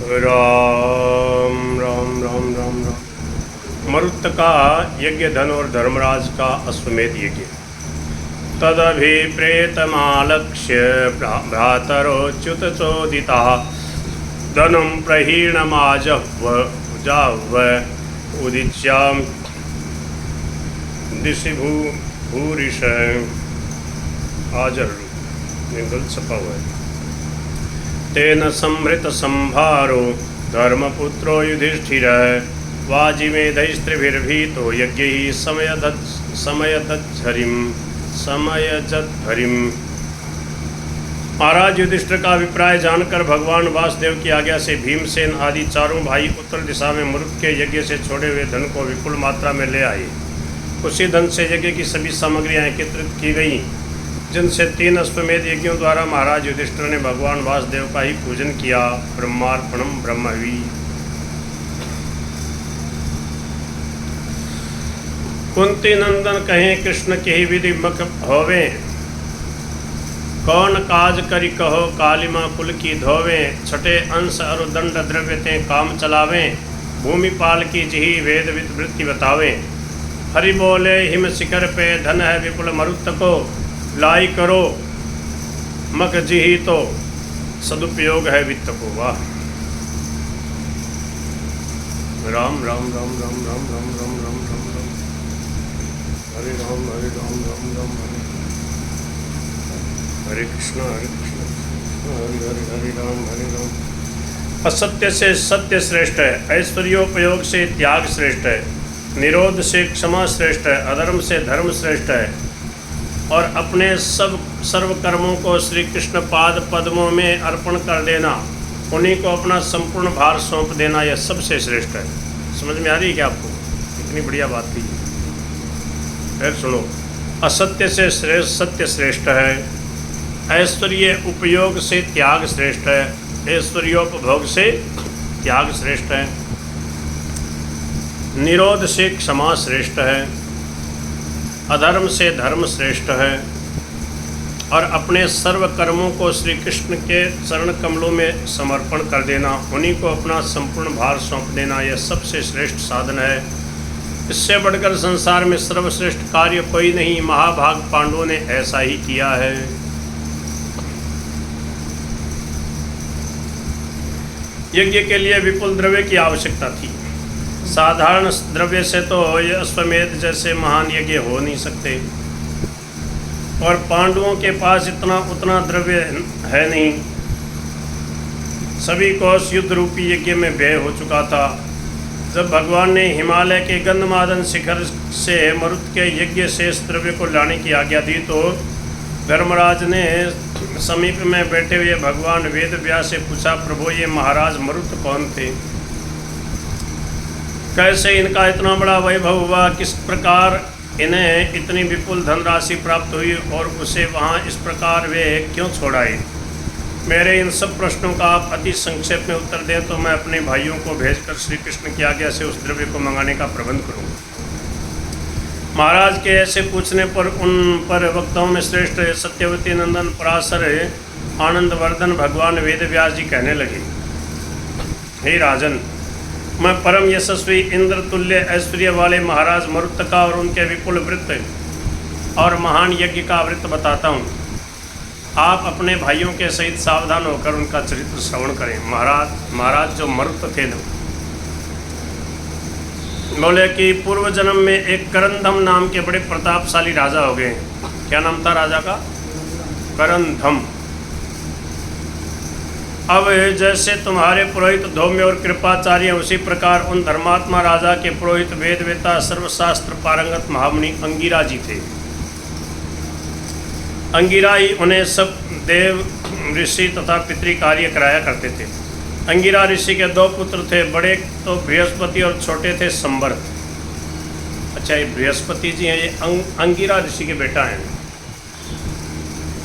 राम राम राम राम राम। मरुत का यज्ञ धन और धर्मराज का अश्वमेध यज्ञ। तदभिप्रेतमालक्ष्य भ्रातरोच्युत चोदिता धनुं प्रहीणमाजह्व उदिच्यां दिशि भूरिश आजर गलत छपा हुआ है। तेन संहृत संभारो धर्मपुत्रो युधिष्ठिरः वाजिमेधैस्त्रिभिर्भीतो यज्ञैः समयजद्धरिम्। महाराज युधिष्ठिर का अभिप्राय जानकर भगवान वासुदेव की आज्ञा से भीमसेन आदि चारों भाई उत्तर दिशा में मरुत के यज्ञ से छोड़े हुए धन को विपुल मात्रा में ले आए। उसी धन से यज्ञ की सभी सामग्रियां एकत्रित की गई, जिनसे 3 अश्वमेध यज्ञों द्वारा महाराज युधिष्ठिर ने भगवान वासुदेव का ही पूजन किया। ब्रह्मार्पणम ब्रह्मवी। कुंती नंदन कहें कृष्ण के ही विधि मख होवे, कौन काज करी कहो कालिमा कुल की धोवे। छठे अंश अरुदंड द्रव्य ते काम चलावें, भूमिपाल की जिही वेद वृत्ति बतावें। हरि बोले हिम शिखर पे धन है विपुल मरुत को, लाई करो मख जिही तो सदुपयोग है वित्त को। वाह राम राम राम राम राम राम राम राम राम राम। हरे राम हरे राम राम राम हरे कृष्ण हरे हरे हरे राम हरे राम। असत्य से सत्य श्रेष्ठ है, ऐश्वर्योपयोग से त्याग श्रेष्ठ है, निरोध से क्षमा श्रेष्ठ है, अधर्म से धर्म श्रेष्ठ है, और अपने सर्व कर्मों को श्री कृष्ण पाद पद्मों में अर्पण कर देना, उन्हीं को अपना संपूर्ण भार सौंप देना, यह सबसे श्रेष्ठ है। समझ में आ रही है क्या आपको? इतनी बढ़िया बात थी। फिर सुनो, असत्य से सत्य श्रेष्ठ है, ऐश्वर्य उपयोग से त्याग श्रेष्ठ है, ऐश्वर्योपभोग से त्याग श्रेष्ठ है, निरोध से क्षमा श्रेष्ठ है, अधर्म से धर्म श्रेष्ठ है, और अपने सर्व कर्मों को श्री कृष्ण के चरण कमलों में समर्पण कर देना, उन्हीं को अपना संपूर्ण भार सौंप देना, यह सबसे श्रेष्ठ साधन है। इससे बढ़कर संसार में सर्वश्रेष्ठ कार्य कोई नहीं। महाभाग पांडवों ने ऐसा ही किया है। यज्ञ के लिए विपुल द्रव्य की आवश्यकता थी। साधारण द्रव्य से तो ये अश्वमेध जैसे महान यज्ञ हो नहीं सकते, और पांडवों के पास उतना द्रव्य है नहीं। सभी कोष युद्ध रूपी यज्ञ में व्यय हो चुका था। जब भगवान ने हिमालय के गंधमादन शिखर से मरुत के यज्ञ शेष द्रव्य को लाने की आज्ञा दी, तो धर्मराज ने समीप में बैठे हुए भगवान वेद व्यास से पूछा, प्रभु ये महाराज मरुत कौन थे? कैसे इनका इतना बड़ा वैभव हुआ? किस प्रकार इन्हें इतनी विपुल धनराशि प्राप्त हुई, और उसे वहाँ इस प्रकार वे क्यों छोड़ाए? मेरे इन सब प्रश्नों का आप अति संक्षेप में उत्तर दें तो मैं अपने भाइयों को भेजकर श्री कृष्ण की आज्ञा से उस द्रव्य को मंगाने का प्रबंध करूँगा। महाराज के ऐसे पूछने पर उन पर वक्ताओं में श्रेष्ठ सत्यवती नंदन पराशर आनंदवर्धन भगवान वेद व्यास जी कहने लगे, हे राजन, मैं परम यशस्वी इंद्र तुल्य ऐश्वर्य वाले महाराज मरुत का और उनके विपुल वृत्त और महान यज्ञ का वृत्त बताता हूँ। आप अपने भाइयों के सहित सावधान होकर उनका चरित्र श्रवण करें। महाराज जो मरुत थे न, बोले कि पूर्व जन्म में एक करंधम नाम के बड़े प्रतापशाली राजा हो गए। क्या नाम था राजा का? करंधम। अब जैसे तुम्हारे पुरोहित धौम्य और कृपाचार्य, उसी प्रकार उन धर्मात्मा राजा के पुरोहित वेदवेता सर्वशास्त्र पारंगत महामुनि अंगिरा जी थे। अंगिरा ही उन्हें सब देव ऋषि तथा पितृ कार्य कराया करते थे। अंगिरा ऋषि के 2 पुत्र थे, बड़े तो बृहस्पति और छोटे थे संवर्त। अच्छा, ये बृहस्पति जी हैं, ये अंगिरा ऋषि के बेटा हैं।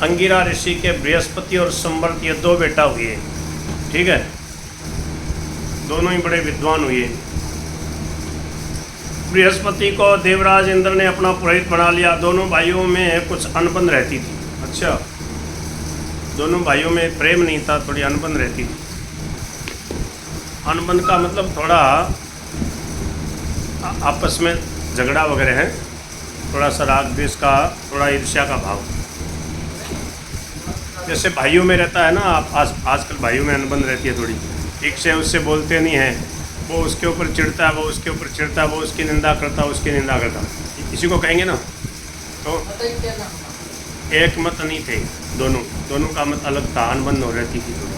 अंगिरा ऋषि के बृहस्पति और संवर्त ये 2 बेटा हुए। ठीक है, दोनों ही बड़े विद्वान हुए। बृहस्पति को देवराज इंद्र ने अपना पुरोहित बना लिया। दोनों भाइयों में कुछ अनबन रहती थी। अच्छा, दोनों भाइयों में प्रेम नहीं था, थोड़ी अनबन रहती थी। अनबन का मतलब थोड़ा आपस में झगड़ा वगैरह है, थोड़ा सा राग द्वेष का, थोड़ा ईर्ष्या का भाव। जैसे भाइयों में रहता है ना, आजकल भाइयों में अनबन रहती है थोड़ी, ठीक से उससे बोलते नहीं हैं, वो उसके ऊपर चिढ़ता है, वो उसके ऊपर चिढ़ता है, वो उसकी निंदा करता, उसकी निंदा करता, इसी को कहेंगे ना। तो एक मत नहीं थे, दोनों का मत अलग था, अनबन हो रहती थी थोड़ी,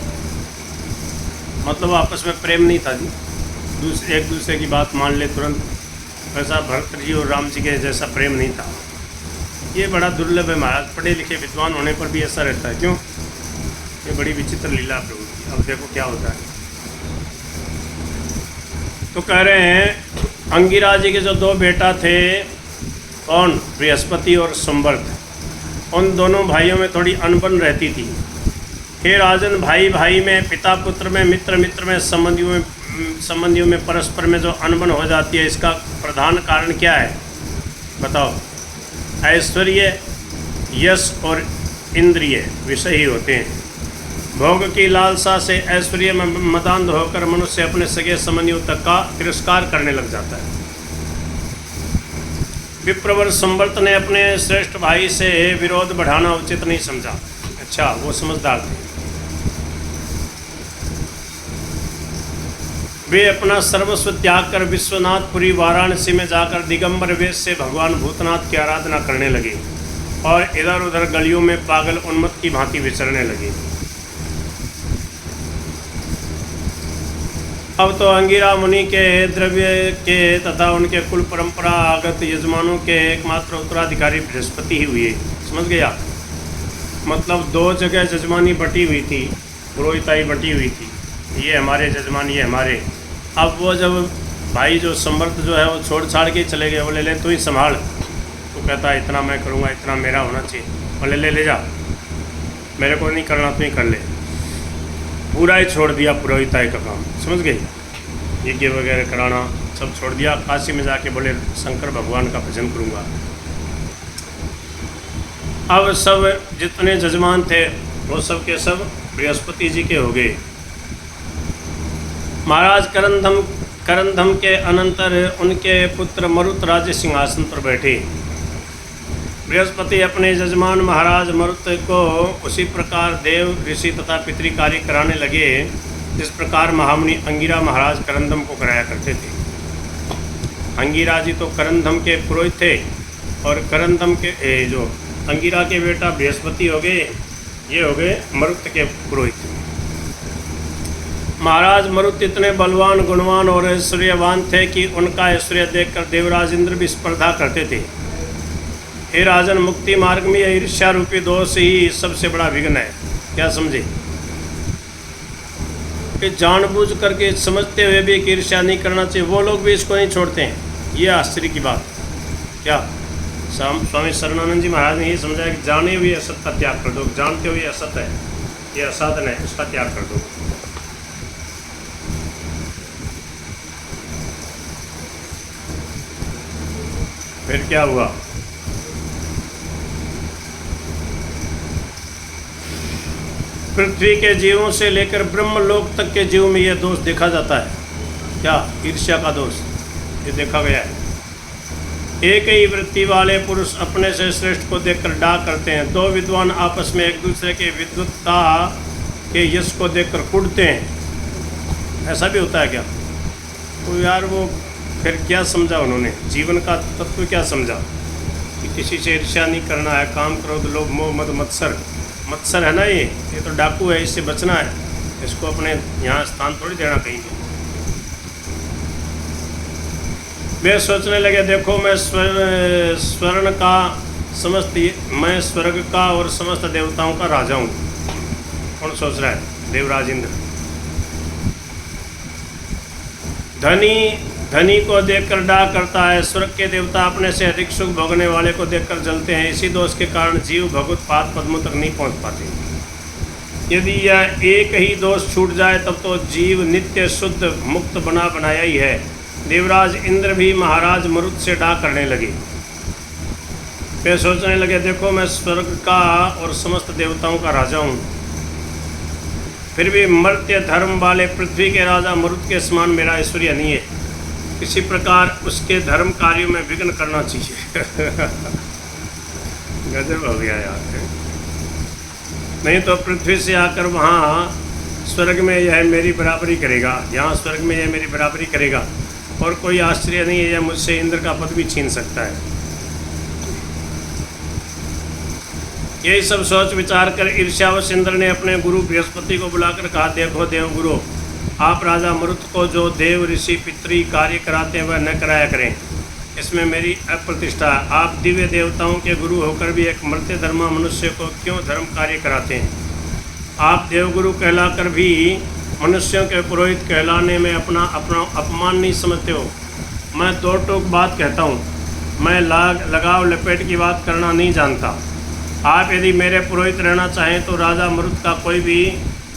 मतलब आपस में प्रेम नहीं था जी, एक दूसरे की बात मान ले तुरंत, वैसा भरत जी और राम जी के जैसा प्रेम नहीं था। ये बड़ा दुर्लभ है महाराज, पढ़े लिखे विद्वान होने पर भी ऐसा रहता है, क्यों? ये बड़ी विचित्र लीला प्रभु की। अब देखो क्या होता है। तो कह रहे हैं अंगिरा जी के जो दो बेटा थे, कौन? बृहस्पति और संवर्त, उन दोनों भाइयों में थोड़ी अनबन रहती थी। हे राजन, भाई भाई में, पिता पुत्र में, मित्र मित्र में, संबंधियों में परस्पर में जो अनबन हो जाती है, इसका प्रधान कारण क्या है बताओ? ऐश्वर्य, यश और इंद्रिय विषय ही होते हैं। भोग की लालसा से ऐश्वर्य में मदान्ध होकर मनुष्य अपने सगे संबंधियों तक का तिरस्कार करने लग जाता है। विप्रवर संवर्त ने अपने श्रेष्ठ भाई से विरोध बढ़ाना उचित नहीं समझा। अच्छा, वो समझदार थे। वे अपना सर्वस्व त्याग कर विश्वनाथपुरी वाराणसी में जाकर दिगंबर वेश से भगवान भूतनाथ की आराधना करने लगे और इधर उधर गलियों में पागल उन्मत्त की भांति विचरने लगे। अब तो अंगिरा मुनि के द्रव्य के तथा उनके कुल परंपरा आगत यजमानों के एकमात्र उत्तराधिकारी बृहस्पति ही हुए। समझ गया? मतलब दो जगह जजमानी बटी हुई थी, पुरोहिताई बटी हुई थी, ये हमारे जजमान, ये हमारे। अब वो जब भाई जो संवर्त जो है वो छोड़ छाड़ के चले गए, बोले ले तू ही संभाल, तो कहता है इतना मैं करूँगा, इतना मेरा होना चाहिए, बोले ले जा, मेरे को नहीं करना, तू ही कर ले। पूरा ही छोड़ दिया पुरोहिताई का काम। समझ गई? यज्ञ वगैरह कराना सब छोड़ दिया। काशी में जाके बोले शंकर भगवान का भजन करूँगा। अब सब जितने जजमान थे वो सब के सब बृहस्पति जी के हो गए। महाराज करंधम के अनंतर उनके पुत्र मरुत राज्य सिंहासन पर बैठे। बृहस्पति अपने जजमान महाराज मरुत को उसी प्रकार देव, ऋषि तथा पितृ कार्य कराने लगे जिस प्रकार महामुनि अंगिरा महाराज करंधम को कराया करते थे। अंगिरा जी तो करंधम के पुरोहित थे और करंधम के जो अंगिरा के बेटा बृहस्पति हो गए, ये हो गए मरुत के पुरोहित। महाराज मरुत इतने बलवान, गुणवान और ऐश्वर्यवान थे कि उनका ऐश्वर्य देखकर देवराज इंद्र भी स्पर्धा करते थे। हे राजन, मुक्ति मार्ग में यह ईर्ष्या रूपी दोष ही सबसे बड़ा विघ्न है। क्या समझे? कि जानबूझ करके समझते हुए भी कि ईर्ष्या नहीं करना चाहिए, वो लोग भी इसको नहीं छोड़ते हैं। ये आश्चर्य की बात। क्या स्वामी शरणानंद जी महाराज ने ये समझाया कि जाने हुए असत का त्याग कर दो, जानते हुए असत है, ये असाधन है, उसका त्याग कर दो। फिर क्या हुआ? पृथ्वी के जीवों से लेकर ब्रह्मलोक तक के जीव में यह दोष देखा जाता है। क्या? ईर्ष्या का दोष ये देखा गया है। एक ही वृत्ति वाले पुरुष अपने से श्रेष्ठ को देखकर डाक करते हैं। दो विद्वान आपस में एक दूसरे के विद्वत्ता के यश को देखकर कुढ़ते हैं। ऐसा भी होता है क्या? तो यार वो फिर क्या समझा उन्होंने? जीवन का तत्व क्या समझा कि किसी से ईर्ष्या नहीं करना है, काम क्रोध लोभ मोह मद मत्सर, मत्सर है ना, ये तो डाकू है, इससे बचना है, इसको अपने यहाँ स्थान थोड़ी देना कहीं भी। वे सोचने लगे, देखो मैं स्वर्ण का समस्त, मैं स्वर्ग का और समस्त देवताओं का राजा हूँ। कौन सोच रहा है? देवराज इंद्र। धनी को देखकर डाक करता है। स्वर्ग के देवता अपने से अधिक सुख भोगने वाले को देखकर जलते हैं। इसी दोष के कारण जीव भगवत पाद पद्मों तक नहीं पहुँच पाते। यदि यह एक ही दोष छूट जाए तब तो जीव नित्य शुद्ध मुक्त बना बनाया ही है। देवराज इंद्र भी महाराज मरुत से डाक करने लगे। वे सोचने लगे, देखो मैं स्वर्ग का और समस्त देवताओं का राजा हूँ। फिर भी मर्त्य धर्म वाले पृथ्वी के राजा मरुत के समान मेरा ऐश्वर्य नहीं है। किसी प्रकार उसके धर्म कार्यों में विघ्न करना चाहिए। गजब हो गया यार। नहीं तो पृथ्वी से आकर वहाँ स्वर्ग में यह मेरी बराबरी करेगा, यहाँ स्वर्ग में यह मेरी बराबरी करेगा, और कोई आश्चर्य नहीं है यह मुझसे इंद्र का पद भी छीन सकता है। यही सब सोच विचार कर ईर्ष्यावश इंद्र ने अपने गुरु बृहस्पति को बुलाकर कहा, देखो देवगुरु, आप राजा मरुत को जो देव ऋषि पितरी कार्य कराते हैं वह न कराया करें, इसमें मेरी अप्रतिष्ठा है। आप दिव्य देवताओं के गुरु होकर भी एक मर्त्य धर्मा मनुष्य को क्यों धर्म कार्य कराते हैं? आप देवगुरु कहलाकर भी मनुष्यों के पुरोहित कहलाने में अपना अपमान नहीं समझते हो। मैं दो टोक बात कहता हूँ, मैं लगाव लपेट की बात करना नहीं जानता। आप यदि मेरे पुरोहित रहना चाहें तो राजा मरुत का कोई भी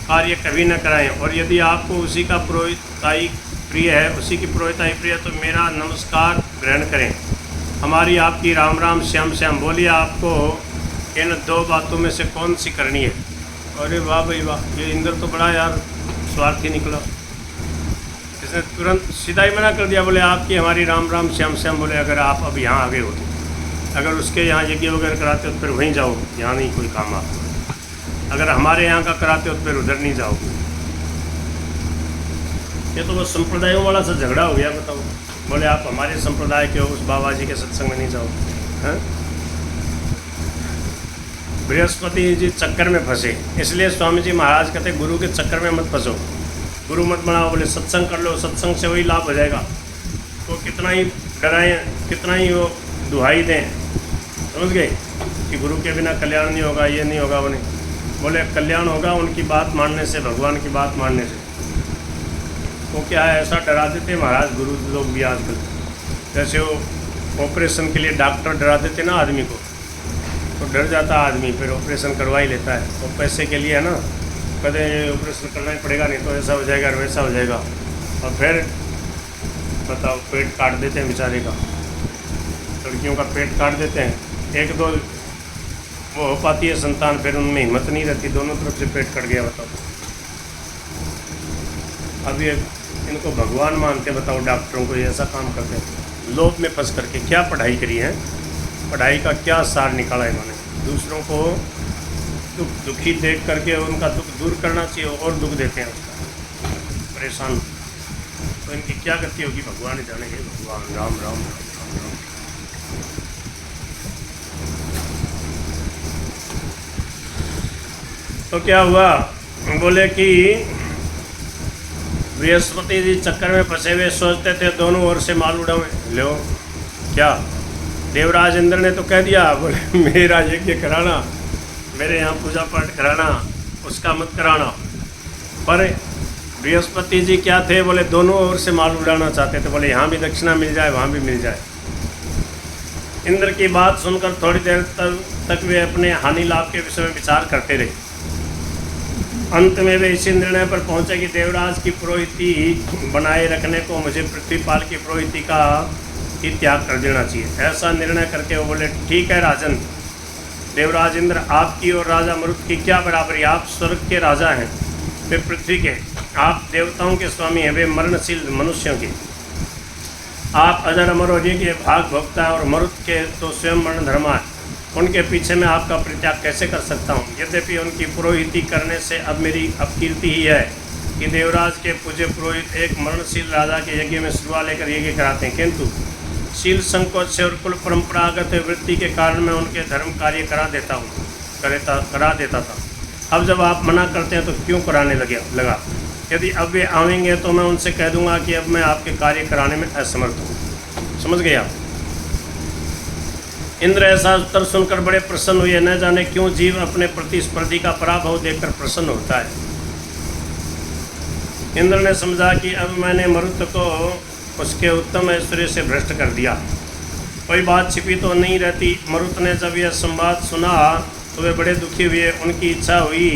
कार्य कभी न कराएं, और यदि आपको उसी का पुरोहिताई प्रिय है, उसी की पुरोहिताई प्रिय है, तो मेरा नमस्कार ग्रहण करें। हमारी आपकी राम राम श्याम श्याम। बोलिए आपको इन दो बातों में से कौन सी करनी है? अरे वाह भाई वाह, ये इंद्र तो बड़ा यार स्वार्थी निकला। इसने तुरंत सीधा ही मना कर दिया, बोले आपकी हमारी राम राम श्याम श्याम। बोले अगर आप अब यहाँ आ गए होते, अगर उसके यहाँ यज्ञ वगैरह कराते हो तो फिर वहीं जाओ, यहाँ नहीं कोई काम आपको। अगर हमारे यहाँ का कराते हो तो फिर उधर नहीं जाओगे। ये तो बस संप्रदायों वाला सा झगड़ा हो गया। बताओ, बोले आप हमारे संप्रदाय के हो, उस बाबा जी के सत्संग में नहीं जाओ। हैं? बृहस्पति जी चक्कर में फंसे, इसलिए स्वामी जी महाराज कहते गुरु के चक्कर में मत फंसो, गुरु मत बनाओ। बोले सत्संग कर लो, सत्संग से वही लाभ हो जाएगा। तो कितना ही डराएं, कितना ही वो दुहाई दें, समझ गए कि गुरु के बिना कल्याण नहीं होगा, ये नहीं होगा, वो नहीं। बोले कल्याण होगा उनकी बात मानने से, भगवान की बात मानने से। वो क्या है, ऐसा डरा देते महाराज गुरु लोग भी आजकल। जैसे वो ऑपरेशन के लिए डॉक्टर डरा देते ना आदमी को, तो डर जाता आदमी, फिर ऑपरेशन करवा ही लेता है। तो पैसे के लिए है ना, कहते हैं ऑपरेशन करना ही पड़ेगा, नहीं तो ऐसा हो जाएगा वैसा हो जाएगा। और फिर बताओ पेट काट देते हैं बेचारे का, लड़कियों का पेट काट देते हैं। एक दो वो हो पाती है संतान, फिर उनमें हिम्मत नहीं रहती, दोनों तरफ से पेट कट गया। बताओ अब ये इनको भगवान मानते, बताओ डॉक्टरों को ये ऐसा काम करते हैं। लोभ में फंस करके क्या पढ़ाई करी है, पढ़ाई का क्या सार निकाला इन्होंने? दूसरों को दुखी देख करके उनका दुख दूर करना चाहिए, और दुख देते हैं उसका, परेशान। तो इनकी क्या गति होगी भगवान ही जाने। भगवान राम राम राम राम राम। तो क्या हुआ, बोले कि बृहस्पति जी चक्कर में फंसे हुए, सोचते थे दोनों ओर से माल उड़ावे। लो क्या देवराज इंद्र ने तो कह दिया, बोले मेरा यज्ञ कराना, मेरे यहाँ पूजा पाठ कराना, उसका मत कराना। पर बृहस्पति जी क्या थे, बोले दोनों ओर से माल उड़ाना चाहते थे। बोले यहाँ भी दक्षिणा मिल जाए, वहाँ भी मिल जाए। इंद्र की बात सुनकर थोड़ी देर तक वे अपने हानि लाभ के विषय में विचार करते रहे। अंत में वे इसी निर्णय पर पहुंचे कि देवराज की पुरोहिती बनाए रखने को मुझे पृथ्वीपाल की पुरोहिती का ही त्याग कर देना चाहिए। ऐसा निर्णय करके वो बोले, ठीक है राजन, देवराज इंद्र, आपकी और राजा मरुत की क्या बराबरी? आप स्वर्ग के राजा हैं, वे पृथ्वी के। आप देवताओं के स्वामी हैं, वे मरणशील मनुष्यों के। आप अजर अमर और के भाग भोगता है, और मरुत के तो स्वयं मरण धर्मा है। उनके पीछे मैं आपका परित्याग कैसे कर सकता हूँ? यद्यपि उनकी पुरोहिती करने से अब मेरी अपकीर्ति ही है कि देवराज के पूज्य पुरोहित एक मरणशील राजा के यज्ञ में शुरुआ लेकर यज्ञ कराते हैं, किंतु शील संकोच से और कुल परंपरागत वृत्ति के कारण मैं उनके धर्म कार्य करा देता था। अब जब आप मना करते हैं तो क्यों कराने लगा? यदि अब वे आवेंगे तो मैं उनसे कह दूंगा कि अब मैं आपके कार्य कराने में असमर्थ हूँ। समझ गए आप? इंद्र ऐसा उत्तर सुनकर बड़े प्रसन्न हुए। न जाने क्यों जीव अपने प्रतिस्पर्धी का पराभव देखकर प्रसन्न होता है। इंद्र ने समझा कि अब मैंने मरुत को उसके उत्तम ऐश्वर्य से भ्रष्ट कर दिया, कोई बात छिपी तो नहीं रहती। मरुत ने जब यह संवाद सुना तो वे बड़े दुखी हुए। उनकी इच्छा हुई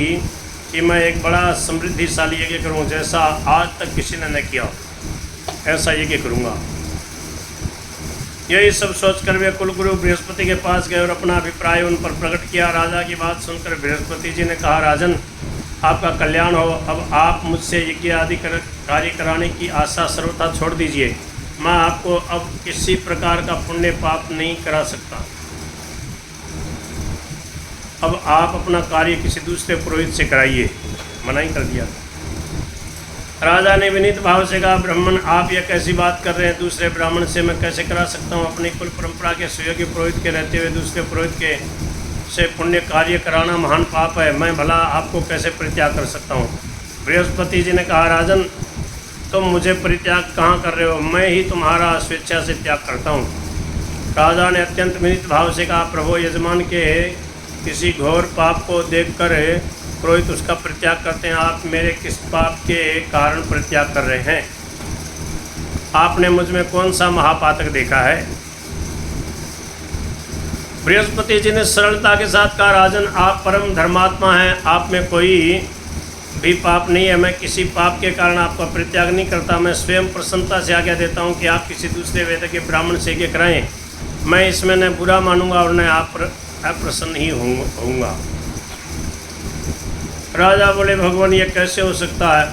कि मैं एक बड़ा समृद्धिशाली यज्ञ करूं, जैसा आज तक किसी ने न किया, ऐसा यज्ञ करूंगा। यही सब सोचकर वे कुलगुरु बृहस्पति के पास गए और अपना अभिप्राय उन पर प्रकट किया। राजा की बात सुनकर बृहस्पति जी ने कहा, राजन, आपका कल्याण हो। अब आप मुझसे यज्ञ आदि कार्य कराने की आशा सर्वथा छोड़ दीजिए। मैं आपको अब किसी प्रकार का पुण्य पाप नहीं करा सकता। अब आप अपना कार्य किसी दूसरे पुरोहित से कराइए। मना ही कर दिया। राजा ने विनीत भाव से कहा, ब्राह्मण आप यह कैसी बात कर रहे हैं? दूसरे ब्राह्मण से मैं कैसे करा सकता हूँ? अपनी कुल परंपरा के सुयोग्य पुरोहित के रहते हुए दूसरे पुरोहित के से पुण्य कार्य कराना महान पाप है। मैं भला आपको कैसे परित्याग कर सकता हूँ? बृहस्पति जी ने कहा, राजन तुम मुझे परित्याग कहाँ कर रहे हो? मैं ही तुम्हारा स्वेच्छा से त्याग करता हूँ। राजा ने अत्यंत विनीत भाव से कहा, प्रभु यजमान के किसी घोर पाप को देखकर पुरोहित उसका परित्याग करते हैं। आप मेरे किस पाप के कारण परित्याग कर रहे हैं? आपने मुझ में कौन सा महापातक देखा है? बृहस्पति जी ने सरलता के साथ कहा, राजन आप परम धर्मात्मा हैं, आप में कोई भी पाप नहीं है। मैं किसी पाप के कारण आपका परित्याग नहीं करता। मैं स्वयं प्रसन्नता से आज्ञा देता हूँ कि आप किसी दूसरे वेद के ब्राह्मण से यज्ञ कराएं। मैं इसमें न बुरा मानूंगा और न आप अप्रसन्न ही होऊंगा। राजा बोले, भगवान ये कैसे हो सकता है?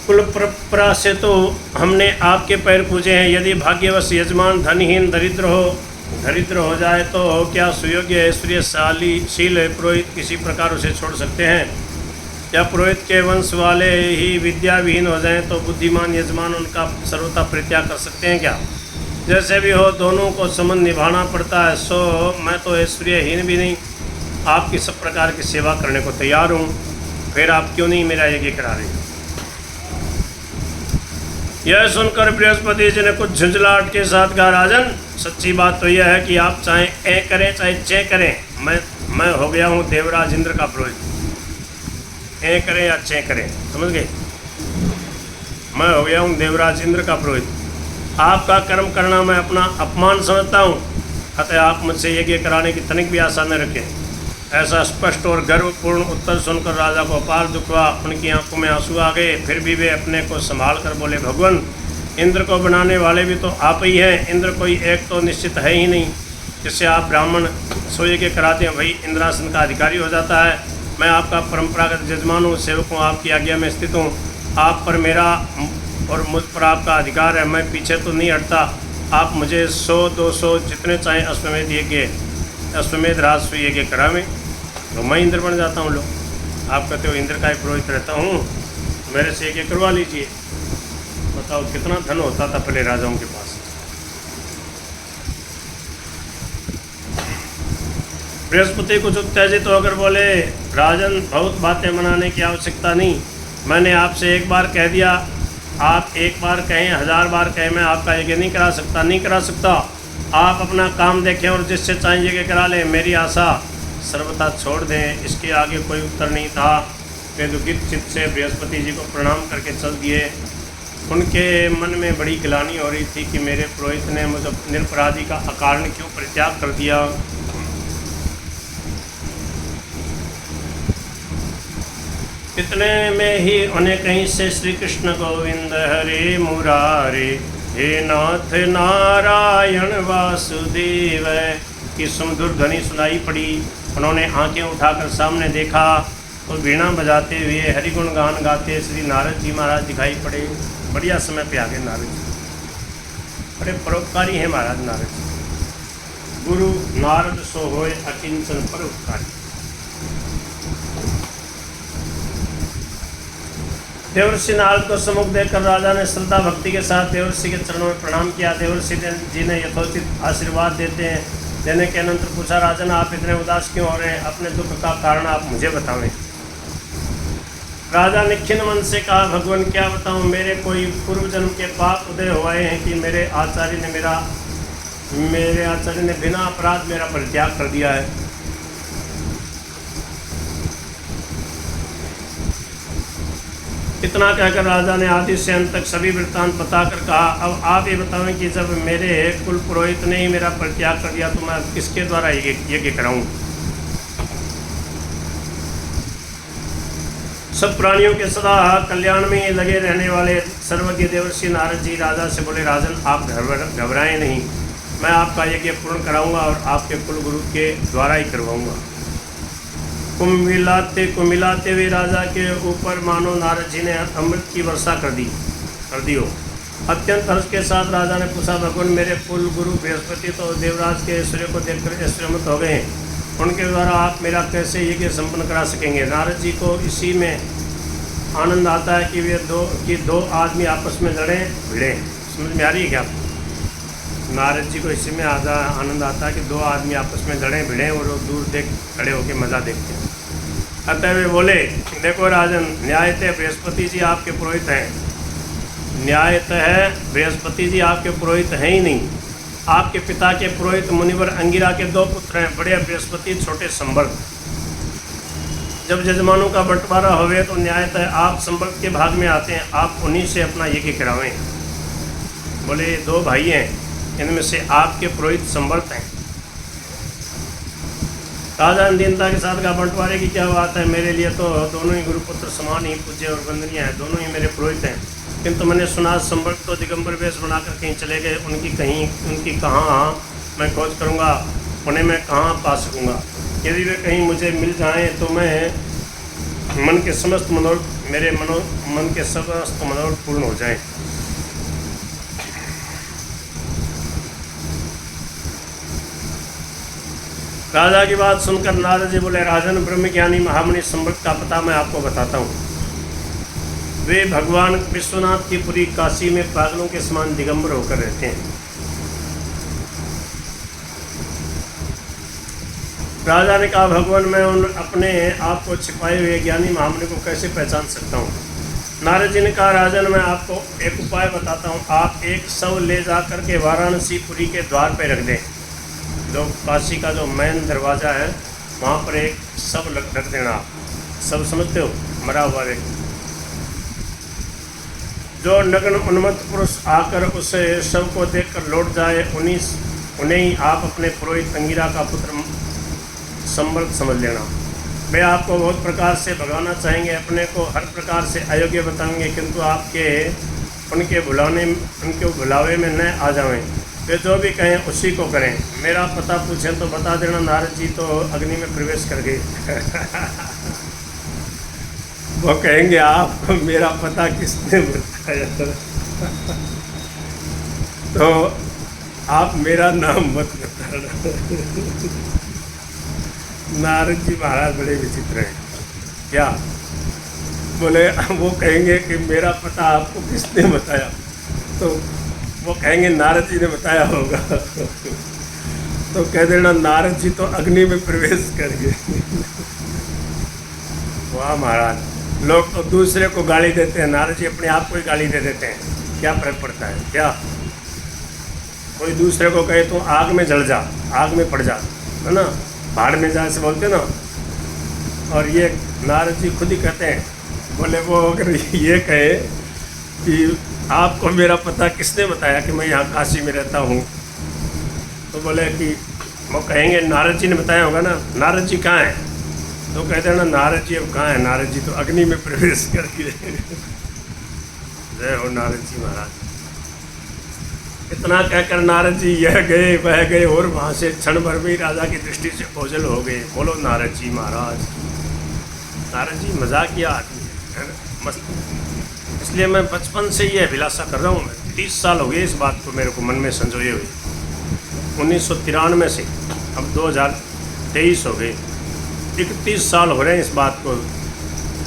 कुल परंपरा से तो हमने आपके पैर पूजे हैं। यदि भाग्यवश यजमान धनहीन दरिद्र हो जाए तो क्या सुयोग्य ऐश्वर्यशील पुरोहित किसी प्रकार उसे छोड़ सकते हैं? या पुरोहित के वंश वाले ही विद्याविहीन हो जाएं तो बुद्धिमान यजमान उनका सर्वथा परित्याग कर सकते हैं क्या? जैसे भी हो दोनों को संबंध निभाना पड़ता है। सो मैं तो ऐश्वर्यहीन भी नहीं, आपकी सब प्रकार की सेवा करने को तैयार हूँ। फिर आप क्यों नहीं मेरा यज्ञ करा रहे? यह सुनकर बृहस्पति जी ने कुछ झुंझलाहट के साथ कहा, राजन सच्ची बात तो यह है कि आप चाहे ए करें चाहे चे करें, मैं हो गया हूँ देवराज इंद्र का पुरोहित। ए करें या चे करें, समझ गए? मैं हो गया हूँ देवराज इंद्र का पुरोहित। आपका कर्म करना मैं अपना अपमान समझता हूँ, अतः आप मुझसे यज्ञ कराने की तनिक भी आशा न रखें। ऐसा स्पष्ट और गर्वपूर्ण उत्तर सुनकर राजा को अपार दुख हुआ। उनकी आंखों में आंसू आ गए। फिर भी वे अपने को संभाल कर बोले, भगवान इंद्र को बनाने वाले भी तो आप ही हैं। इंद्र कोई एक तो निश्चित है ही नहीं जिससे आप ब्राह्मण सो यज्ञ कराते हैं वही इंद्रासन का अधिकारी हो जाता है। मैं आपका परंपरागत यजमान हूँ, सेवक हूँ, आपकी आज्ञा में स्थित हूँ। आप पर मेरा और मुझ पर आपका अधिकार है। मैं पीछे तो नहीं हटता। आप मुझे 100-200 जितने चाहें अश्वमेध राज यज्ञ करावें तो मैं इंद्र बन जाता हूँ। लोग आप कहते हो इंद्र का ही पुरोहित रहता हूँ, मेरे से यज्ञ करवा लीजिए। बताओ कितना धन होता था पहले राजाओं के पास। बृहस्पति कुछ उत्तेजित होकर बोले, राजन बहुत बातें मनाने की आवश्यकता नहीं। मैंने आपसे एक बार कह दिया, आप एक बार कहें 1000 बार कहें, मैं आपका यज्ञ नहीं करा सकता। आप अपना काम देखें और जिससे चाहें यज्ञ करा लें। मेरी आशा सर्वथा छोड़ दें। इसके आगे कोई उत्तर नहीं था। वे दुखित चित्त से बृहस्पति जी को प्रणाम करके चल दिए। उनके मन में बड़ी गिलानी हो रही थी कि मेरे पुरोहित ने मुझे निरपराधी का अकारण क्यों परित्याग कर दिया। इतने में ही उन्हें कहीं से श्री कृष्ण गोविंद हरे मुरारे हे नाथ नारायण वासुदेव की सुमधुर ध्वनि सुनाई पड़ी। उन्होंने आंखें उठाकर सामने देखा तो वीणा बजाते हुए हरिगुण गान गाते श्री नारद जी महाराज दिखाई पड़े। बढ़िया समय पे आ गए नारद जी, बड़े परोपकारी हैं महाराज नारद जी। गुरु नारद सो होए अकिंचन परोपकारी। देवर्षि नारद को सम्मुख देखकर राजा ने श्रद्धा भक्ति के साथ देवर्षि के चरणों में प्रणाम किया। देवर्षि जी ने यथोचित आशीर्वाद देने के अनंतर पूछा, राजन आप इतने उदास क्यों हो रहे हैं? अपने दुख का कारण आप मुझे बतावें। राजा ने खिन्न मन से कहा, भगवान क्या बताऊं, मेरे कोई पूर्व जन्म के पाप उदय हुए हैं कि मेरे आचार्य ने बिना अपराध मेरा परित्याग कर दिया है। इतना कहकर राजा ने आदि से अंत तक सभी वृत्तांत बताकर कहा, अब आप ये बतावें कि जब मेरे कुल पुरोहित ने ही मेरा परित्याग कर दिया तो मैं किसके द्वारा यज्ञ कराऊं? सब प्राणियों के सदा कल्याण में लगे रहने वाले सर्वज्ञ देवर्षि नारद जी राजा से बोले, राजन आप घबराएं नहीं, मैं आपका यज्ञ पूर्ण कराऊंगा और आपके कुल गुरु के द्वारा ही करवाऊंगा। को मिलाते हुए राजा के ऊपर मानो नारद जी ने अमृत की वर्षा कर दी हो। अत्यंत हर्ष के साथ राजा ने पूछा, भगवान मेरे कुल गुरु बृहस्पति तो देवराज के ऐश्वर्य को देखकर ऐश्वर्यमत हो गए हैं, उनके द्वारा आप मेरा कैसे यज्ञ संपन्न करा सकेंगे। नारद जी को इसी में आनंद आता है कि दो आदमी आपस में लड़ें भिड़ें। समझ में आ रही है क्या आपको? नारद जी को इसी में आनंद आता है कि दो आदमी आपस में लड़ें भिड़ें और वो दूर देख खड़े होकर मज़ा देखते हैं। अतः वे बोले, देखो राजन, न्यायतः बृहस्पति जी आपके पुरोहित हैं। न्यायतः बृहस्पति जी आपके पुरोहित हैं ही नहीं, आपके पिता के पुरोहित मुनिवर अंगिरा के 2 पुत्र हैं, बड़े बृहस्पति, छोटे संवर्त। जब जजमानों का बंटवारा होवे तो न्यायतः आप संवर्त के भाग में आते हैं, आप उन्हीं से अपना यज्ञ करावें। बोले 2 भाई हैं, इनमें से आपके पुरोहित संवर्त हैं। राजा ने दीनता के साथ कहा, बंटवारे की क्या बात है, मेरे लिए तो दोनों ही गुरुपुत्र समान ही पूज्य और वंदनीय हैं, दोनों ही मेरे पुरोहित हैं। किंतु मैंने सुना संवर्त तो दिगंबर वेश बनाकर कहीं चले गए, उनकी कहाँ मैं खोज करूँगा, उन्हें मैं कहाँ पा सकूँगा। यदि वे कहीं मुझे मिल जाएं तो मैं मन के समस्त मनोरथ पूर्ण हो जाएं। राजा की बात सुनकर नारद जी बोले, राजन, ब्रह्मज्ञानी महामुनि संवर्त का पता मैं आपको बताता हूँ। वे भगवान विश्वनाथ की पुरी काशी में पागलों के समान दिगंबर होकर रहते हैं। राजा ने कहा, भगवान, मैं उन अपने आप को छिपाए हुए ज्ञानी महामुनि को कैसे पहचान सकता हूँ। नारद जी ने कहा, राजन, मैं आपको एक उपाय बताता हूँ। आप एक शव ले जा करके वाराणसी पुरी के द्वार पर रख दें। जो काशी का जो मेन दरवाज़ा है वहाँ पर एक शव रख देना। आप सब समझते हो, मरा हुआ व्यक्ति। जो नग्न उन्मत्त पुरुष आकर उस शव को देखकर लौट जाए, उन्हें ही आप अपने पुरोहित अंगिरा का पुत्र संवर्त समझ लेना। वे आपको बहुत प्रकार से भगाना चाहेंगे, अपने को हर प्रकार से अयोग्य बताएंगे, किंतु उनके भुलावे में न आ जाएं। वे जो भी कहें उसी को करें। मेरा पता पूछें तो बता देना, नारद जी तो अग्नि में प्रवेश कर गए। वो कहेंगे, आप मेरा पता किसने बताया? तो आप मेरा नाम मत बताना। नारद जी महाराज बड़े विचित्र हैं। क्या बोले? वो कहेंगे कि मेरा पता आपको किसने बताया? तो वो कहेंगे, नारद जी ने बताया होगा। तो कह देना, नारद जी तो अग्नि में प्रवेश कर गए। वाह महाराज, लोग तो दूसरे को गाली देते हैं, नारद जी अपने आप को ही गाली दे देते हैं। क्या फर्क पड़ता है? क्या कोई दूसरे को कहे तो आग में जल जा, आग में पड़ जा, है ना, भाड़ में जा, से बोलते ना। और ये नारद जी खुद ही कहते हैं, बोले वो अगर ये कहे कि आपको मेरा पता किसने बताया कि मैं यहाँ काशी में रहता हूँ, तो बोले कि वो कहेंगे नारद जी ने बताया होगा ना। नारद जी कहाँ हैं? तो कहते हैं ना, नारद जी अब कहाँ हैं? नारद जी तो अग्नि में प्रवेश करके। जय हो नारद जी महाराज। इतना कहकर नारद जी यह गए वह गए और वहाँ से क्षण भर में राजा की दृष्टि से ओझल हो गए। बोलो नारद जी महाराज। नारद जी मजाकिया आदमी है, मस्त। इसलिए मैं बचपन से ये अभिलाषा कर रहा हूँ। 30 साल हो गए इस बात को मेरे को मन में संजोए हुए। 1993 से अब 2023 हो गए, 31 साल हो रहे हैं इस बात को।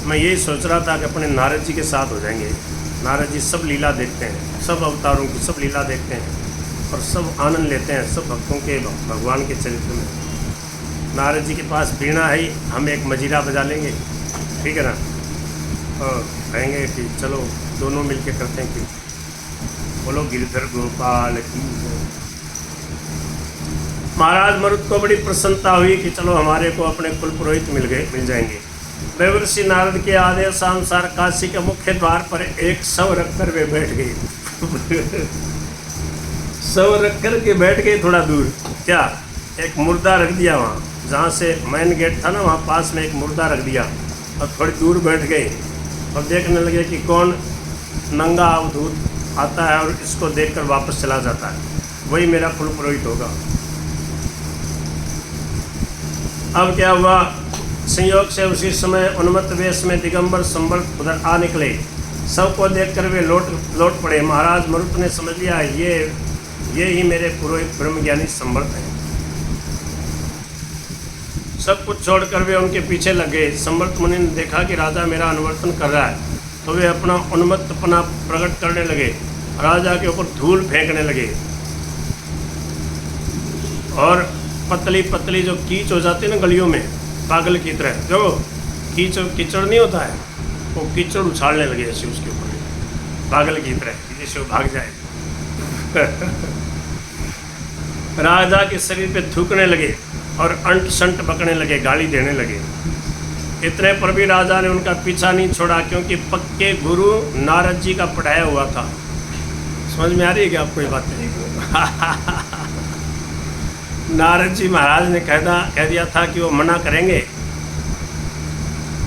मैं यही सोच रहा था कि अपने नारद जी के साथ हो जाएंगे। नारद जी सब लीला देखते हैं, सब अवतारों की सब लीला देखते हैं और सब आनंद लेते हैं, सब भक्तों के भगवान के चरित्र में। नारद जी के पास वीणा है, हम एक मजीरा बजा लेंगे, ठीक है ना, और कहेंगे कि चलो दोनों मिलके करते हैं कि बोलो गिरधर गोपाल की। महाराज मरुत को बड़ी प्रसन्नता हुई कि चलो हमारे को अपने कुल पुरोहित मिल जाएंगे। देवर्षि नारद के आदेशानुसार काशी के मुख्य द्वार पर एक शव रखकर वे बैठ गए। शव रख कर के बैठ गए थोड़ा दूर। क्या एक मुर्दा रख दिया वहाँ, जहाँ से मेन गेट था ना, वहाँ पास में एक मुर्दा रख दिया और थोड़ी दूर बैठ गए और देखने लगे कि कौन नंगा अवधूत आता है और इसको देखकर वापस चला जाता है, वही मेरा कुल पुरोहित होगा। अब क्या हुआ, संयोग से उसी समय उन्मत्त वेश में दिगंबर संबर्त उधर आ निकले। सबको देखकर वे लौट पड़े। महाराज मरुत ने समझ लिया ये ही मेरे पुरोहित ब्रह्मज्ञानी संबर्त हैं। सब कुछ छोड़कर वे उनके पीछे लगे। संबर्त मुनि ने देखा कि राजा मेरा अनुवर्तन कर रहा है, तो वे अपना उन्मत्तपना प्रकट करने लगे, राजा के ऊपर धूल फेंकने लगे और पतली पतली जो कीच हो जाती है ना गलियों में, पागल की तरह जो कीचड़ नहीं होता है, वो कीचड़ उछालने लगे ऐसे उसके ऊपर पागल की तरह, जैसे वो भाग जाए। राजा के शरीर पे थूकने लगे और अंट संट बकने लगे, गाली देने लगे। इतने पर भी राजा ने उनका पीछा नहीं छोड़ा, क्योंकि पक्के गुरु नारद जी का पढ़ाया हुआ था। समझ में आ रही है क्या आपको ये बात? नारद जी महाराज ने कह दिया था कि वो मना करेंगे,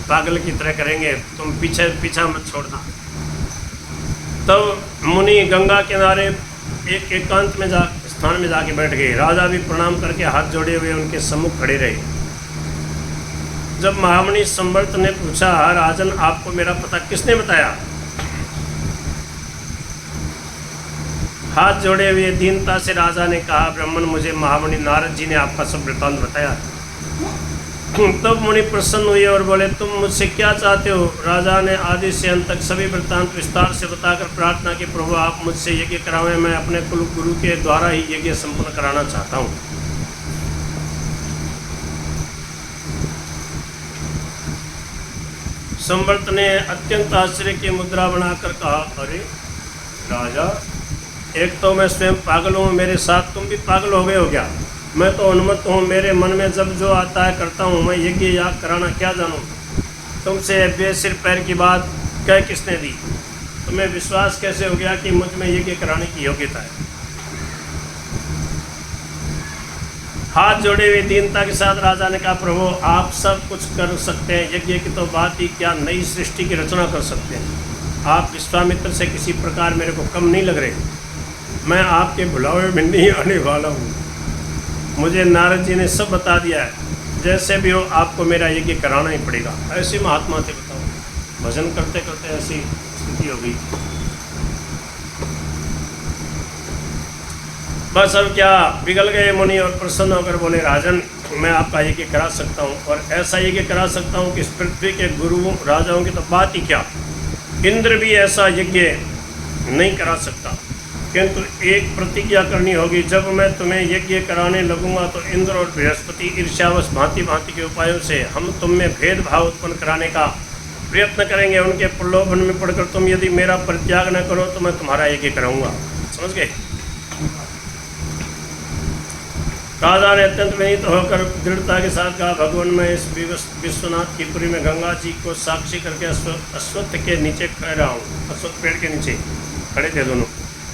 पागल की तरह करेंगे, तुम पीछा मत छोड़ना। तब मुनि गंगा किनारे एक एकांत में स्थान में जाके बैठ गए। राजा भी प्रणाम करके हाथ जोड़े हुए उनके सम्मुख खड़े रहे। जब महामुनि संबर्त ने पूछा, राजन आपको मेरा पता किसने बताया? हाथ जोड़े हुए दीनता से राजा ने कहा, ब्राह्मण मुझे महामुनि नारद जी ने आपका सब वृत्तांत बताया। तब मुनि प्रसन्न हुए और बोले, तुम मुझसे क्या चाहते हो? राजा ने आदि से अंत तक सभी वृत्तांत विस्तार से बताकर प्रार्थना की, प्रभु आप मुझसे यज्ञ करावें, मैं अपने कुल गुरु के द्वारा ही यज्ञ संपन्न कराना चाहता हूँ। संबर्त ने अत्यंत आश्चर्य की मुद्रा बनाकर कहा, अरे राजा, एक तो मैं स्वयं पागल हूँ, मेरे साथ तुम भी पागल हो गए हो क्या? मैं तो उन्मत्त हूँ, मेरे मन में जब जो आता है करता हूँ, मैं यज्ञ याग कराना क्या जानूँ? तुमसे बेसिर पैर की बात कह किसने दी? तुम्हें विश्वास कैसे हो गया कि मुझ में यज्ञ कराने की योग्यता है? हाथ जोड़े हुए दीनता के साथ राजा ने कहा, प्रभु आप सब कुछ कर सकते हैं, यज्ञ की तो बात ही क्या, नई सृष्टि की रचना कर सकते हैं। आप विश्वामित्र से किसी प्रकार मेरे को कम नहीं लग रहे, मैं आपके भुलावे में नहीं आने वाला हूँ। मुझे नारद जी ने सब बता दिया है, जैसे भी हो आपको मेरा यज्ञ कराना ही पड़ेगा। ऐसे महात्मा थे, बताओ, भजन करते करते ऐसी स्थिति हो गई। बस अब क्या, पिघल गए मुनि और प्रसन्न होकर बोले, राजन मैं आपका यज्ञ करा सकता हूँ, और ऐसा यज्ञ करा सकता हूँ कि इस पृथ्वी के गुरु राजाओं की तो बात ही क्या, इंद्र भी ऐसा यज्ञ नहीं करा सकता। किंतु एक प्रतिज्ञा करनी होगी, जब मैं तुम्हें यज्ञ कराने लगूंगा तो इंद्र और बृहस्पति ईर्ष्यावश भांति भांति के उपायों से हम तुम में भेदभाव उत्पन्न कराने का प्रयत्न करेंगे। उनके प्रलोभन में पड़कर तुम यदि मेरा परित्याग न करो तो मैं तुम्हारा यज्ञ कराऊंगा। समझ गए? राजा ने अत्यंत विनीत होकर दृढ़ता के साथ कहा, भगवान मैं इस विश्वनाथ की पुरी में गंगा जी को साक्षी करके अश्वत्थ के नीचे कह रहा हूँ, अश्वत्थ पेड़ के नीचे खड़े थे दोनों,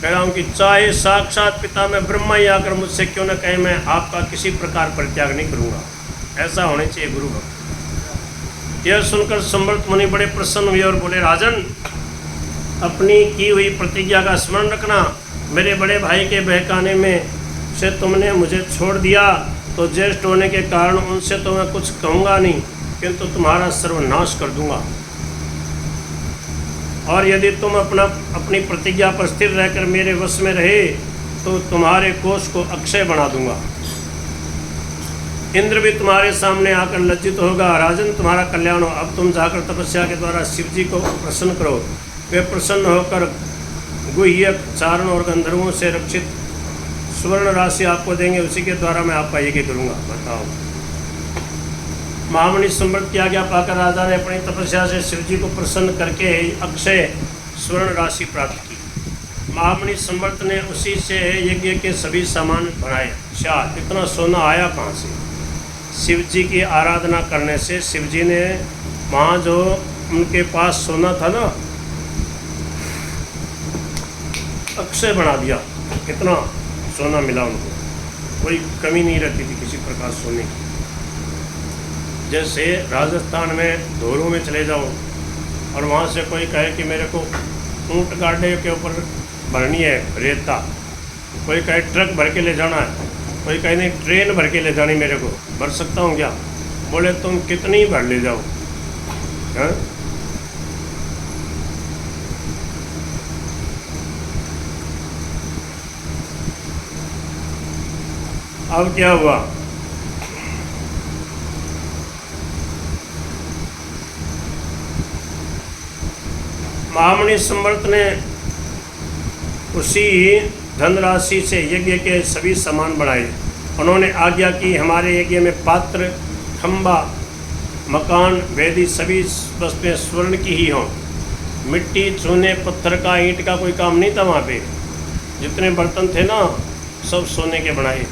कह रहा हूँ कि चाहे साक्षात पिता में ब्रह्मा ही आकर मुझसे क्यों न कहे, मैं आपका किसी प्रकार परित्याग नहीं करूँगा। ऐसा होने चाहिए गुरु भक्त। यह सुनकर संबर्त मुनि बड़े प्रसन्न हुए और बोले, राजन अपनी की हुई प्रतिज्ञा का स्मरण रखना। मेरे बड़े भाई के बहकाने में से तुमने मुझे छोड़ दिया, तो ज्येष्ठ होने के कारण उनसे तो मैं कुछ कहूँगा नहीं, किंतु तुम्हारा सर्वनाश कर दूंगा। और यदि तुम अपनी प्रतिज्ञा पर स्थिर रहकर मेरे वश में रहे तो तुम्हारे कोष को अक्षय बना दूंगा। इंद्र भी तुम्हारे सामने आकर लज्जित होगा। राजन तुम्हारा कल्याण हो। अब तुम जाकर तपस्या के द्वारा शिव जी को प्रसन्न करो। वे प्रसन्न होकर गुह्यक चारण और गंधर्वों से रक्षित स्वर्ण राशि आपको देंगे, उसी के द्वारा मैं आपका यज्ञ करूँगा। बताओ। महामुनि संबर्त की आज्ञा पाकर राजा ने अपनी तपस्या से शिव जी को प्रसन्न करके अक्षय स्वर्ण राशि प्राप्त की। महामुनि संबर्त ने उसी से यज्ञ के सभी सामान बनाए। अच्छा, इतना सोना आया कहाँ से? शिव जी की आराधना करने से शिव जी ने वहाँ जो उनके पास सोना था ना, अक्षय बना दिया। इतना सोना मिला उनको, कोई कमी नहीं रहती थी किसी प्रकार सोने की। जैसे राजस्थान में धोरों में चले जाओ और वहाँ से कोई कहे कि मेरे को ऊँट गाड़े के ऊपर भरनी है रेता, कोई कहे ट्रक भर के ले जाना है, कोई कहे नहीं ट्रेन भर के ले जानी, मेरे को भर सकता हूँ क्या? बोले तुम कितनी भर ले जाओ। हाँ? अब क्या हुआ, महामुनि संवर्त ने उसी धनराशि से यज्ञ के सभी सामान बढ़ाए। उन्होंने आज्ञा की हमारे यज्ञ में पात्र, खंबा, मकान, वेदी सभी वस्तुएं स्वर्ण की ही हों। मिट्टी, चूने, पत्थर का, ईंट का कोई काम नहीं था वहाँ पे। जितने बर्तन थे ना सब सोने के बनाए।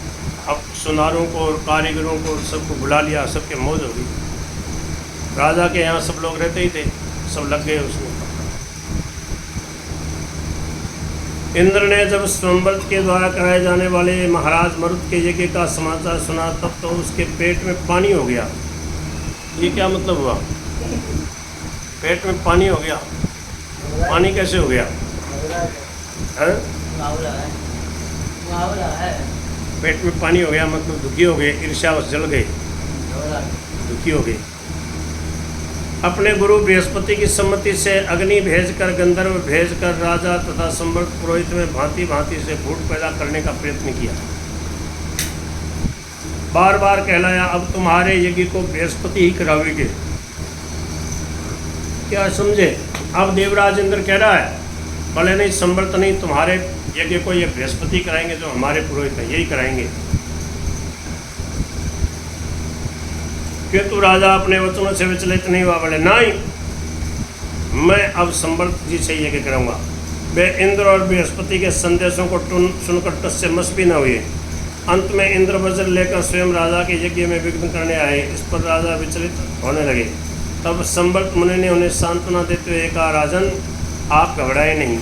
अब सुनारों को और कारीगरों को सबको बुला लिया, सबके मौज हो गई। राजा के यहाँ सब लोग रहते ही थे, सब लग गए उसमें। इंद्र ने जब संवर्त के द्वारा कराए जाने वाले महाराज मरुत के यज्ञ का समाचार सुना तब तो उसके पेट में पानी हो गया। ये क्या मतलब हुआ? पेट में पानी हो गया? पानी कैसे हो गया? पेट में पानी हो गया मतलब दुखी हो गए, ईर्ष्यावश जल गए, दुखी हो गए। अपने गुरु बृहस्पति की सम्मति से अग्नि भेजकर, गंधर्व भेजकर राजा तथा संवर्त पुरोहित में भांति भांति से फूट पैदा करने का प्रयत्न किया। बार बार कहलाया अब तुम्हारे यज्ञ को बृहस्पति ही करावेंगे। क्या समझे? अब देवराज इंद्र कह रहा है बोले नहीं, संवर्त नहीं, तुम्हारे यज्ञ को ये बृहस्पति कराएंगे, जो हमारे पुरोहित हैं यही कराएंगे। केतु राजा अपने वचनों से विचलित नहीं हुआ, बोले नहीं, मैं अब संवर्त जी से यज्ञ कराऊंगा। वे इंद्र और बृहस्पति के संदेशों को सुनकर तस्मस भी न हुए। अंत में इंद्र वज्र लेकर स्वयं राजा के यज्ञ में विघ्न करने आए। इस पर राजा विचलित होने लगे। तब संवर्त मुनि ने उन्हें सांत्वना देते हुए कहा, राजन आप घबराए नहीं,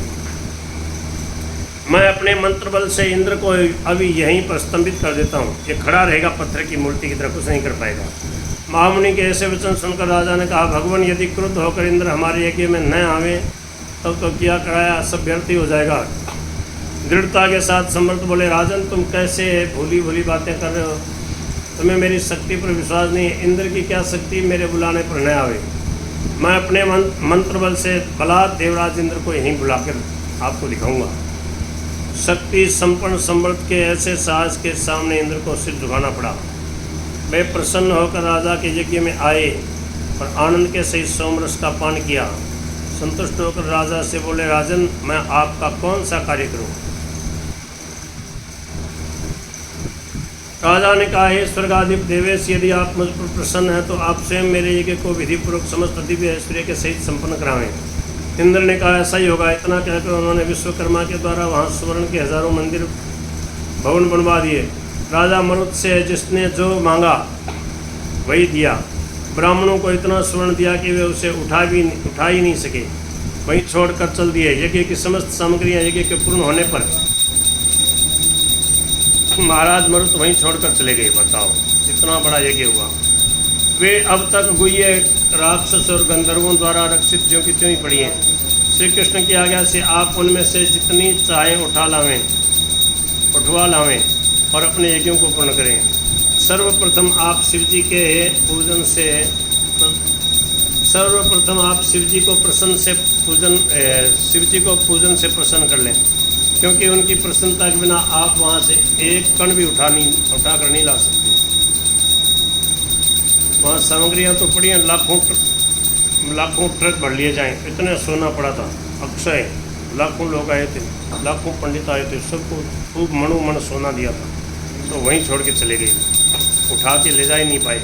मैं अपने मंत्र बल से इंद्र को अभी यहीं पर स्तंभित कर देता हूँ। ये खड़ा रहेगा पत्थर की मूर्ति की तरह, कुछ नहीं कर पाएगा। महामुनि के ऐसे वचन सुनकर राजा ने कहा, भगवान यदि क्रुद्ध होकर इंद्र हमारे यज्ञ में न आवे तब तो क्या कराया सब व्यर्थ ही हो जाएगा। दृढ़ता के साथ संवर्त बोले, राजन तुम कैसे भूली भूली बातें कर रहे हो? तुम्हें मेरी शक्ति पर विश्वास नहीं है। इंद्र की क्या शक्ति मेरे बुलाने पर न आवे? मैं अपने मंत्र बल से बलात् देवराज इंद्र को यहीं बुलाकर आपको दिखाऊंगा। शक्ति संपन्न संवर्त के ऐसे साहस के सामने इंद्र को सिर झुकाना पड़ा। वे प्रसन्न होकर राजा के यज्ञ में आए और आनंद के सहित सोमरस का पान किया। संतुष्ट होकर राजा से बोले, राजन मैं आपका कौन सा कार्य करूं? राजा ने कहा, हे स्वर्गाधिप देवेश, यदि आप मुझ पर प्रसन्न हैं तो आप स्वयं मेरे यज्ञ को विधिपूर्वक समस्त दिव्य ऐश्वर्य के सहित संपन्न करावें। इंद्र ने कहा, ऐसा ही होगा। इतना कहकर उन्होंने विश्वकर्मा के द्वारा वहाँ स्वर्ण के हजारों मंदिर भवन बनवा दिए। राजा मरुत से जिसने जो मांगा वही दिया। ब्राह्मणों को इतना स्वर्ण दिया कि वे उसे उठा ही नहीं सके, वहीं छोड़कर चल दिए। यज्ञ की समस्त सामग्रियाँ यज्ञ के पूर्ण होने पर महाराज मरुत वहीं छोड़कर चले गए। बताओ इतना बड़ा यज्ञ हुआ। वे अब तक गुह्य राक्षस और गंधर्वों द्वारा रक्षित ज्यों की त्यों ही पड़ी हैं। श्री कृष्ण की आज्ञा से आप उनमें से जितनी चाहें उठवा लावें और अपने यज्ञों को पूर्ण करें। सर्वप्रथम आप शिव जी को पूजन से प्रसन्न कर लें, क्योंकि उनकी प्रसन्नता के बिना आप वहाँ से एक कण भी उठा कर नहीं ला सकते। वहाँ सामग्रियाँ तो पड़ी हैं, लाखों ट्रक भर लिए जाएं। इतना सोना पड़ा था अक्षय। लाखों लोग आए थे, लाखों पंडित आए थे, सबको खूब मनोमन सोना दिया था, तो वहीं छोड़ के चले गए, उठा के ले जा ही नहीं पाए।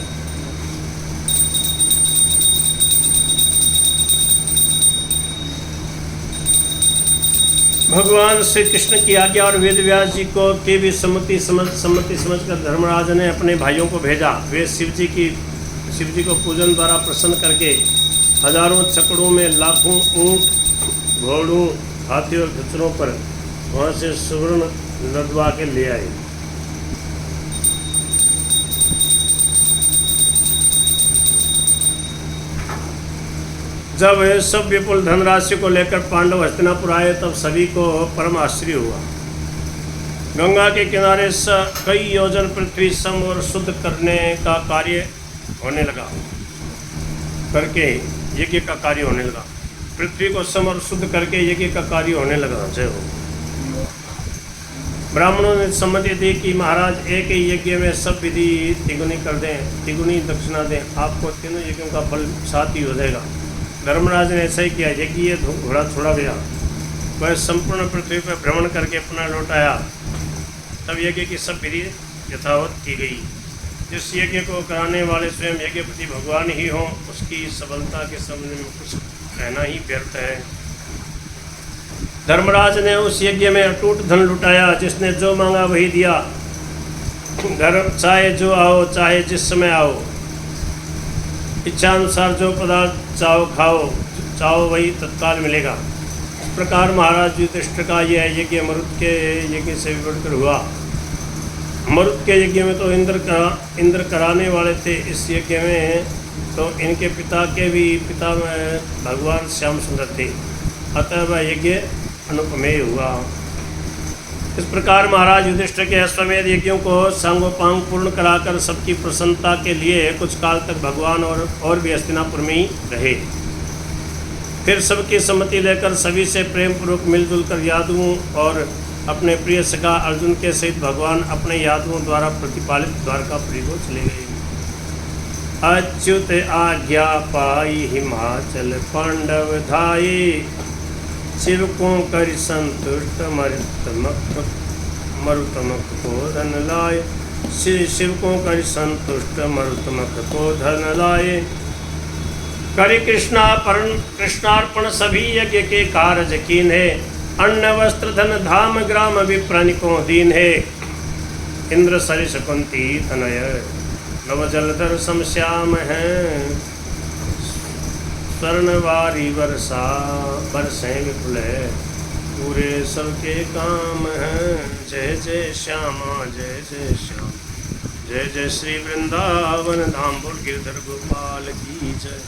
भगवान श्री कृष्ण की आज्ञा और वेद व्यास जी को की भी सम्मति समझकर धर्मराज ने अपने भाइयों को भेजा। वे शिव जी को पूजन द्वारा प्रसन्न करके हजारों छकड़ों में लाखों ऊंट, घोड़ों, हाथी और खच्चरों पर वहाँ से स्वर्ण लदवा के ले आए। जब वे सब विपुल धनराशि को लेकर पांडव हस्तिनापुर आए तब सभी को परम आश्चर्य हुआ। गंगा के किनारे कई योजन पृथ्वी सम और शुद्ध करने का कार्य होने लगा, करके यज्ञ का कार्य होने लगा। पृथ्वी को सम और शुद्ध करके यज्ञ का कार्य होने लगा। जय हो। ब्राह्मणों ने सम्मति दी कि महाराज एक ही यज्ञ में सब विधि तिगुनी कर दें, तिगुनी दक्षिणा दें, आपको तीनों यज्ञों का फल साथ ही हो जाएगा। धर्मराज ने ऐसा ही किया। यज्ञ घोड़ा छोड़ा गया, वह संपूर्ण पृथ्वी पर भ्रमण करके पुनः लौट आया। तब यज्ञ की सब विधि यथावत की गई। जिस यज्ञ को कराने वाले स्वयं यज्ञपति भगवान ही हों, उसकी सफलता के संबंध में कुछ कहना ही व्यर्थ है। धर्मराज ने उस यज्ञ में अटूट धन लुटाया, जिसने जो मांगा वही दिया। धर्म चाहे जो आओ, चाहे जिस समय आओ, इच्छा अनुसार जो पदार्थ चाहो खाओ, चाहो वही तत्काल मिलेगा। इस प्रकार महाराज युधिष्ठिर का यह यज्ञ मरुत के यज्ञ से भी बढ़कर हुआ। मरुत के यज्ञ में तो इंद्र कराने वाले थे, इस यज्ञ में तो इनके पिता के भी पिता में भगवान श्याम सुंदर थे, अतः वह यज्ञ अनुपमेय हुआ। इस प्रकार महाराज युधिष्ठिर के अश्वमेध यज्ञों को सांगोपांग पूर्ण कराकर सबकी प्रसन्नता के लिए कुछ काल तक भगवान और भी हस्तिनापुर में ही रहे। फिर सबकी सम्मति लेकर सभी से प्रेम पूर्वक मिलजुल कर यादवों और अपने प्रिय सखा अर्जुन के सहित भगवान अपने यादवों द्वारा प्रतिपालित द्वारकापुरी को चले गए। अच्युत आज्ञा पाई हिमाचल पांडव धाये, शिव को कर संतुष्ट मरुतमक को धन लाए। शिव को कर संतुष्ट मरुतमक को धन लाए। करि कृष्णार्पण सभी यज्ञ के कारज कीन है। अन्न वस्त्र धन धाम ग्राम विप्रानिकों दीन है। इंद्र सरिस कुंती तनय नव जलधर समश्याम है। स्वर्णवारी वर्षा बरसें विपुल है। पूरे सबके काम हैं। जय जय श्यामा जय जय श्याम। जय जय श्री वृंदावन धाम बोल गिरधर गोपाल की जय।